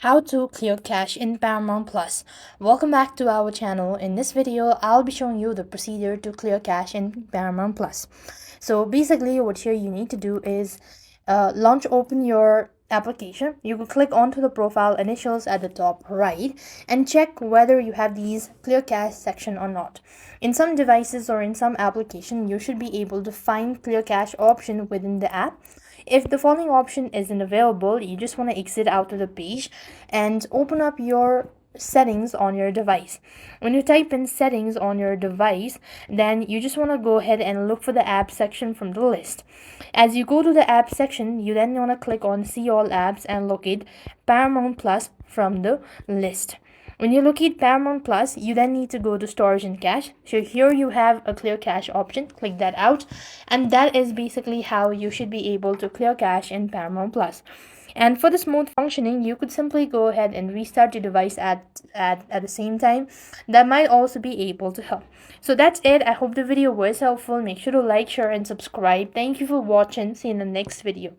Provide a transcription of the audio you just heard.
How to clear cache in Paramount Plus. Welcome back to our channel. In this video, I'll be showing you the procedure to clear cache in Paramount Plus. So basically what here you need to do is open your application. You will click onto the profile initials at the top right and check whether you have these clear cache section or not. In some devices or in some application, you should be able to find clear cache option within the app. If the following option isn't available, you just want to exit out of the page and open up your settings on your device. When you type in settings on your device, then you just want to go ahead and look for the app section from the list. As you go to the app section, you then want to click on see all apps and locate Paramount Plus from the list. When you locate Paramount Plus, you then need to go to storage and cache. So here you have a clear cache option. Click that out. And that is basically how you should be able to clear cache in Paramount Plus. And for the smooth functioning, you could simply go ahead and restart your device at the same time. That might also be able to help. So that's it. I hope the video was helpful. Make sure to like, share, and subscribe. Thank you for watching. See you in the next video.